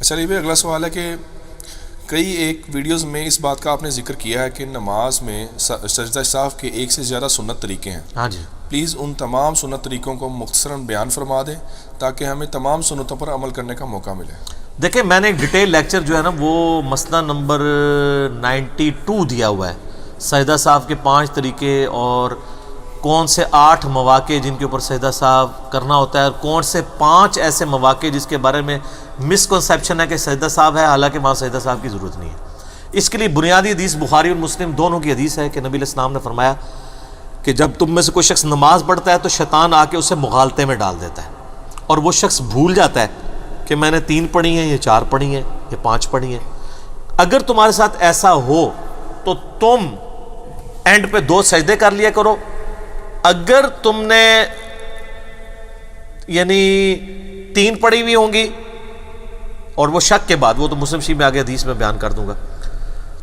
اچھا علی بھائی، اگلا سوال ہے کہ کئی ایک ویڈیوز میں اس بات کا آپ نے ذکر کیا ہے کہ نماز میں سجدہ صاف کے ایک سے زیادہ سنت طریقے ہیں. ہاں جی، پلیز ان تمام سنت طریقوں کو مختصراً بیان فرما دیں تاکہ ہمیں تمام سنتوں پر عمل کرنے کا موقع ملے. دیکھیں میں نے ایک ڈیٹیل لیکچر جو ہے نا وہ مسئلہ نمبر 92 دیا ہوا ہے، سجدہ صاف کے 5 طریقے اور کون سے 8 مواقع جن کے اوپر سجدہ صاف کرنا ہوتا ہے، اور کون سے 5 ایسے مواقع جس کے بارے میں مسکنسیپشن ہے کہ سجدہ صاف ہے، حالانکہ وہاں سجدہ صاف کی ضرورت نہیں ہے. اس کے لیے بنیادی حدیث بخاری اور مسلم دونوں کی حدیث ہے کہ نبی علیہ السلام نے فرمایا کہ جب تم میں سے کوئی شخص نماز پڑھتا ہے تو شیطان آ کے اسے مغالطے میں ڈال دیتا ہے، اور وہ شخص بھول جاتا ہے کہ میں نے 3 پڑھی ہیں، یہ 4 پڑھی ہیں، یہ 5 پڑھی ہیں. اگر تمہارے ساتھ ایسا ہو تو تم اینڈ پہ 2 سجدے کر لیا کرو. اگر تم نے یعنی 3 پڑھی ہوئی ہوں گی اور وہ شک کے بعد، وہ تو مسلم شریف میں آگے حدیث میں بیان کر دوں گا،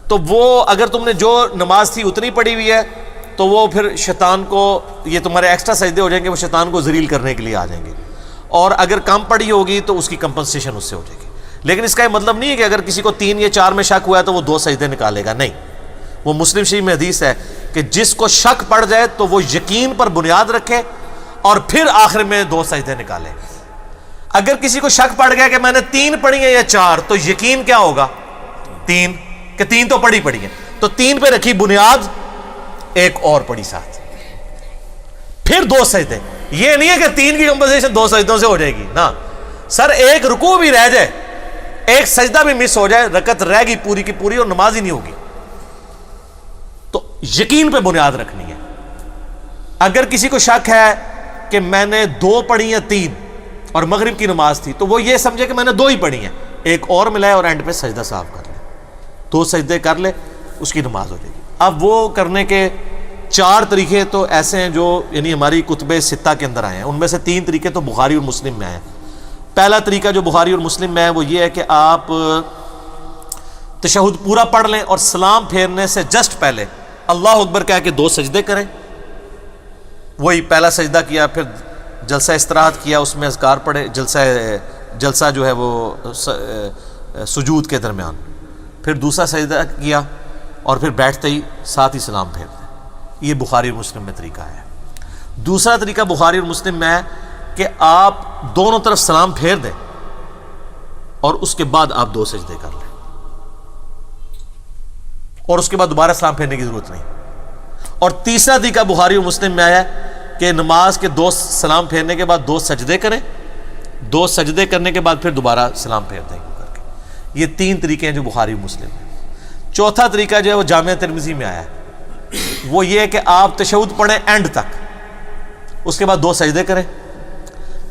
تو وہ اگر تم نے جو نماز تھی اتنی پڑھی ہوئی ہے تو وہ پھر شیطان کو، یہ تمہارے ایکسٹرا سجدے ہو جائیں گے، وہ شیطان کو ذلیل کرنے کے لیے آ جائیں گے. اور اگر کم پڑھی ہوگی تو اس کی کمپنسیشن اس سے ہو جائے گی. لیکن اس کا یہ مطلب نہیں ہے کہ اگر کسی کو 3 یا 4 میں شک ہوا ہے تو وہ 2 سجدے نکالے گا، نہیں. وہ مسلم شریف میں حدیث ہے کہ جس کو شک پڑ جائے تو وہ یقین پر بنیاد رکھے اور پھر آخر میں 2 سجدے نکالے. اگر کسی کو شک پڑ گیا کہ میں نے 3 پڑھی ہیں یا 4، تو یقین کیا ہوگا؟ 3، کہ 3 تو پڑھی ہیں، تو 3 پہ رکھی بنیاد، ایک اور پڑھی ساتھ، پھر 2 سجدے. یہ نہیں ہے کہ 3 کی کمپنسیشن 2 سجدوں سے ہو جائے گی، نا سر. ایک رکوع بھی رہ جائے، ایک سجدہ بھی مس ہو جائے، رکعت رہ گی پوری کی پوری اور نماز ہی نہیں ہوگی. تو یقین پہ بنیاد رکھنی ہے. اگر کسی کو شک ہے کہ میں نے 2 پڑھی یا 3 اور مغرب کی نماز تھی، تو وہ یہ سمجھے کہ میں نے 2 ہی پڑھی ہیں، ایک اور ملائے اور اینڈ پہ سجدہ صاف کر لے، 2 سجدے کر لے، اس کی نماز ہو جائے گی. اب وہ کرنے کے 4 طریقے تو ایسے ہیں جو یعنی ہماری کتب 6 کے اندر آئے ہیں. ان میں سے 3 طریقے تو بخاری اور مسلم میں آئے ہیں. پہلا طریقہ جو بخاری اور مسلم میں ہے وہ یہ ہے کہ آپ تشہد پورا پڑھ لیں اور سلام پھیرنے سے جسٹ پہلے اللہ اکبر کہہ کے 2 سجدے کریں. وہی پہلا سجدہ کیا، پھر جلسہ استراحت کیا، اس میں اذکار پڑھے، جلسہ جو ہے وہ سجود کے درمیان، پھر دوسرا سجدہ کیا اور پھر بیٹھتے ہی ساتھ ہی سلام پھیر دیں. یہ بخاری اور مسلم میں طریقہ ہے. دوسرا طریقہ بخاری اور مسلم میں ہے کہ آپ دونوں طرف سلام پھیر دیں اور اس کے بعد آپ 2 سجدے کر لیں، اور اس کے بعد دوبارہ سلام پھیرنے کی ضرورت نہیں. اور تیسرا طریقہ بخاری اور مسلم میں آیا کہ نماز کے 2 سلام پھیرنے کے بعد 2 سجدے کریں، 2 سجدے کرنے کے بعد پھر دوبارہ سلام پھیر دیں کر کے. یہ 3 طریقے ہیں جو بخاری اور مسلم میں. چوتھا طریقہ جو ہے وہ جامعہ ترمذی میں آیا ہے، وہ یہ ہے کہ آپ تشہد پڑھیں اینڈ تک، اس کے بعد 2 سجدے کریں،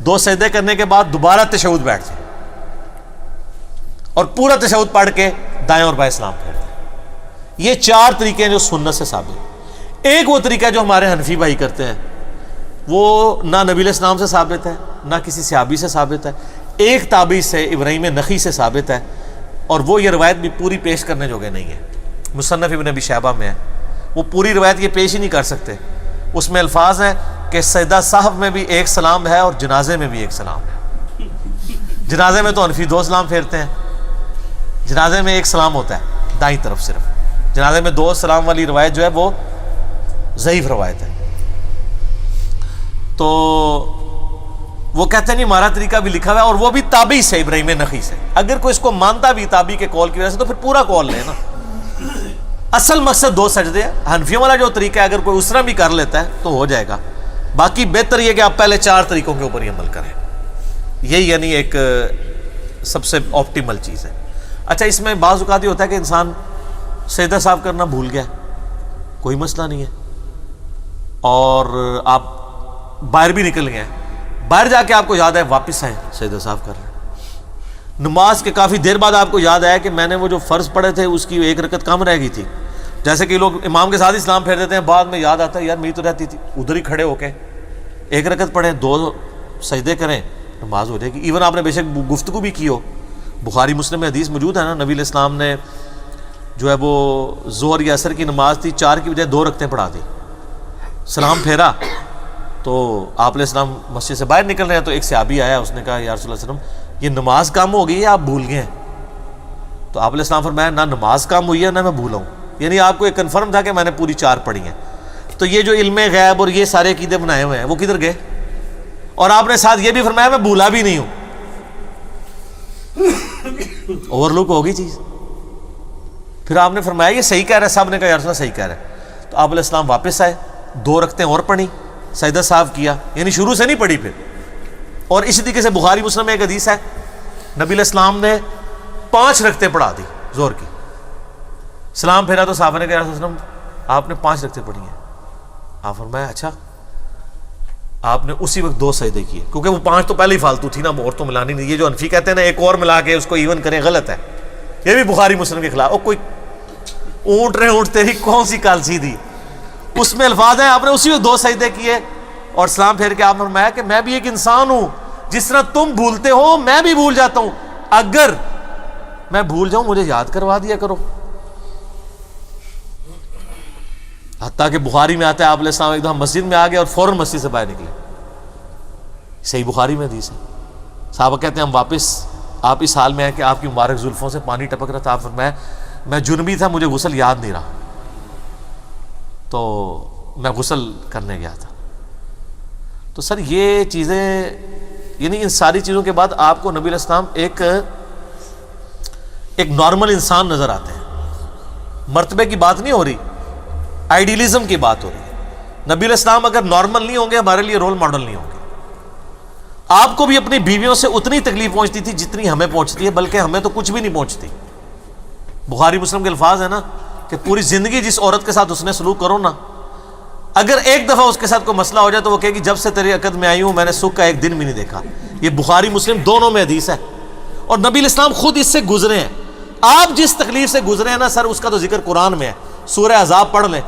2 سجدے کرنے کے بعد دوبارہ تشہد بیٹھ جائیں اور پورا تشہد پڑھ کے دائیں اور بائیں سلام پھیر دیں. یہ 4 طریقے ہیں جو سنت سے ثابت. ایک وہ طریقہ جو ہمارے حنفی بھائی کرتے ہیں، وہ نہ نبی علیہ السلام سے ثابت ہے، نہ کسی صحابی سے ثابت ہے، ایک تابعی سے ابراہیم نخعی سے ثابت ہے، اور وہ یہ روایت بھی پوری پیش کرنے جوگے نہیں ہے. مصنف ابن ابی شیبہ میں ہے، وہ پوری روایت یہ پیش ہی نہیں کر سکتے. اس میں الفاظ ہیں کہ سجدہ صاحب میں بھی ایک سلام ہے اور جنازے میں بھی ایک سلام ہے. جنازے میں تو حنفی 2 سلام پھیرتے ہیں، جنازے میں ایک سلام ہوتا ہے دائیں طرف صرف. جنازے میں 2 سلام والی روایت جو ہے وہ ضعیف روایت ہے. تو وہ کہتے ہیں نہیں، ہمارا طریقہ بھی لکھا ہوا ہے، اور وہ بھی تابعی سے، ابراہیم نخعی سے. اگر کوئی اس کو مانتا بھی تابعی کے قول کی وجہ سے تو پھر پورا قول لے نا. اصل مقصد 2 سجدے ہے. حنفیوں والا جو طریقہ ہے اگر کوئی اس طرح بھی کر لیتا ہے تو ہو جائے گا. باقی بہتر یہ کہ آپ پہلے 4 طریقوں کے اوپر ہی عمل کریں. یہی یعنی ایک سب سے آپٹیمل چیز ہے. اچھا، اس میں بعض اوقات یہ ہوتا ہے کہ انسان سجدہ صاف کرنا بھول گیا، کوئی مسئلہ نہیں ہے، اور آپ باہر بھی نکل گئے، باہر جا کے آپ کو یاد ہے، واپس آئیں سجدہ صاف کر لیں. نماز کے کافی دیر بعد آپ کو یاد آیا کہ میں نے وہ جو فرض پڑھے تھے اس کی 1 رکعت کم رہ گئی تھی. جیسے کہ لوگ امام کے ساتھ اسلام پھیر دیتے ہیں، بعد میں یاد آتا ہے یار میری تو رہتی تھی. ادھر ہی کھڑے ہو کے 1 رکعت پڑھیں، 2 سجدے کریں، نماز ہو جائے گی. ایون آپ نے بے شک گفتگو بھی کی ہو، بخاری مسلم میں حدیث موجود ہے نا، نبی علیہ السلام نے جو ہے وہ ظہر یا عصر کی نماز تھی، 4 کی بجائے 2 رکعتیں پڑھا دی. سلام پھیرا تو آپ علیہ السلام مسجد سے باہر نکل رہے ہیں تو ایک صحابی آیا، اس نے کہا یا رسول اللہ صلی اللہ علیہ وسلم یہ نماز کم ہو گئی ہے، آپ بھول گئے ہیں. تو آپ علیہ السلام فرمایا نہ نماز کم ہوئی ہے نہ میں بھولا ہوں. یعنی آپ کو یہ کنفرم تھا کہ میں نے پوری 4 پڑھی ہیں. تو یہ جو علم غیب اور یہ سارے عقیدے بنائے ہوئے ہیں وہ کدھر گئے؟ اور آپ نے ساتھ یہ بھی فرمایا میں بھولا بھی نہیں ہوں. اوور لک ہوگی چیز. پھر آپ نے فرمایا یہ صحیح کہہ رہا ہے. صاحب نے کہا یا رسول اللہ صحیح کہہ رہا ہے. تو آپ علیہ السلام واپس آئے، 2 رکعتیں اور پڑھی، سجدہ صاحب کیا، یعنی شروع سے نہیں پڑھی پھر. اور اسی طریقے سے بخاری مسلم میں ایک حدیث ہے، نبی علیہ السلام نے 5 رکعتیں پڑھا دی زور کی. سلام پھیرا تو صحابہ نے کہا یا رسول اللہ آپ نے 5 رکعتیں پڑھی ہیں. آپ فرمایا اچھا. آپ نے اسی وقت 2 سجدے کیے، کیونکہ وہ 5 تو پہلے ہی فالتو تھی نا، اور تو ملانی نہیں. یہ جو حنفی کہتے ہیں نا ایک اور ملا کے اس کو ایون کریں، غلط ہے. یہ بھی بخاری مسلم کے خلاف. اور کوئی اونٹ رہے اونٹ تیری کون سی کالسی دی، اس میں الفاظ ہیں. آپ نے اسی وقت 2 سجدے کیے اور سلام پھیر کے آپ نے فرمایا کہ میں بھی ایک انسان ہوں، جس طرح تم بھولتے ہو میں بھی بھول جاتا ہوں. اگر میں بھول جاؤں مجھے یاد کروا دیا کرو. حتیٰ کہ بخاری میں آتا ہے آپ علیہ السلام ایک دم مسجد میں آ گئے اور فوراً مسجد سے باہر نکلے. صحیح بخاری میں حدیث ہے. صحابہ کہتے ہیں ہم واپس آپ اس حال میں ہیں کہ آپ کی مبارک زلفوں سے پانی ٹپک رہا تھا. آپ فرمایا میں جنبی تھا، مجھے غسل یاد نہیں رہا تو میں غسل کرنے گیا تھا. تو سر یہ چیزیں، یعنی ان ساری چیزوں کے بعد آپ کو نبی علیہ السلام ایک نارمل انسان نظر آتے ہیں. مرتبے کی بات نہیں ہو رہی، آئیڈیلزم کی بات ہو رہی ہے. نبی علیہ السلام اگر نارمل نہیں ہوں گے ہمارے لیے رول ماڈل نہیں ہوں گے. آپ کو بھی اپنی بیویوں سے اتنی تکلیف پہنچتی تھی جتنی ہمیں پہنچتی ہے، بلکہ ہمیں تو کچھ بھی نہیں پہنچتی. بخاری مسلم کے الفاظ ہیں نا کہ پوری زندگی جس عورت کے ساتھ اس نے سلوک کرو نا، اگر ایک دفعہ اس کے ساتھ کوئی مسئلہ ہو جائے تو وہ کہے گی جب سے تیری عقد میں آئی ہوں میں نے سکھ کا ایک دن بھی نہیں دیکھا. یہ بخاری مسلم دونوں میں حدیث ہے. اور نبی علیہ السلام خود اس سے گزرے ہیں. آپ جس تکلیف سے گزرے ہیں نا سر، اس کا تو ذکر قرآن میں ہے. سورہ عذاب پڑھ لیں.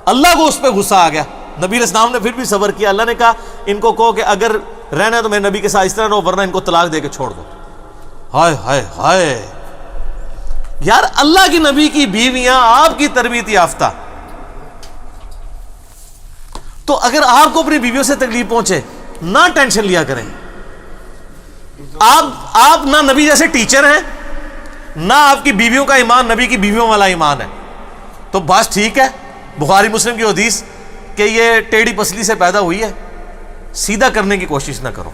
اللہ کو اس پہ غصہ آ گیا. نبی علیہ السلام نے پھر بھی صبر کیا. اللہ نے کہا ان کو کہو کہ اگر رہنا ہے تو میرے نبی کے ساتھ اس طرح رہو، ورنہ ان کو طلاق دے کے چھوڑ دو. ہائے ہائے ہائے یار، اللہ کی نبی کی بیویاں آپ کی تربیت یافتہ. تو اگر آپ کو اپنی بیویوں سے تکلیف پہنچے نہ ٹینشن لیا کریں. آپ نہ نبی جیسے ٹیچر ہیں، نہ آپ کی بیویوں کا ایمان نبی کی بیویوں والا ایمان ہے. تو بس ٹھیک ہے، بخاری مسلم کی حدیث کہ یہ ٹیڑھی پسلی سے پیدا ہوئی ہے، سیدھا کرنے کی کوشش نہ کرو.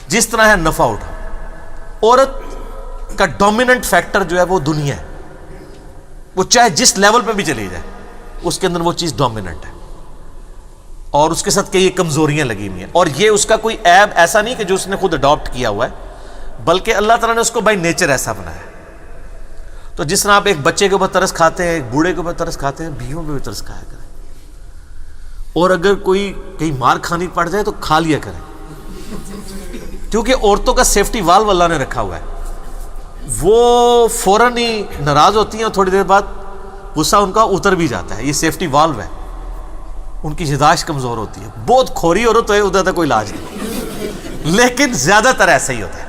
جس طرح ہے نفع اٹھا. عورت کا ڈومیننٹ فیکٹر جو ہے وہ دنیا ہے. وہ چاہے جس لیول پہ بھی چلی جائے اس کے اندر وہ چیز ڈومیننٹ ہے، اور اس کے ساتھ کئی کمزوریاں لگی ہوئی ہیں. اور یہ اس کا کوئی عیب ایسا نہیں کہ جو اس نے خود اڈاپٹ کیا ہوا ہے، بلکہ اللہ تعالیٰ نے اس کو بائی نیچر ایسا بنایا ہے. تو جس طرح آپ ایک بچے کے اوپر ترس کھاتے ہیں، ایک بوڑھے کے اوپر ترس کھاتے ہیں، بیویوں پہ بھی ترس کھایا کریں. اور اگر کوئی کہیں مار کھانی پڑ جائے تو کھا لیا کریں، کیونکہ عورتوں کا سیفٹی والو اللہ نے رکھا ہوا ہے. وہ فوراً ہی ناراض ہوتی ہیں اور تھوڑی دیر بعد غصہ ان کا اتر بھی جاتا ہے. یہ سیفٹی والو ہے. ان کی یاداشت کمزور ہوتی ہے. بہت کھوری عورت ہے ادھر تک کوئی علاج نہیں، لیکن زیادہ تر ایسا ہی ہوتا ہے.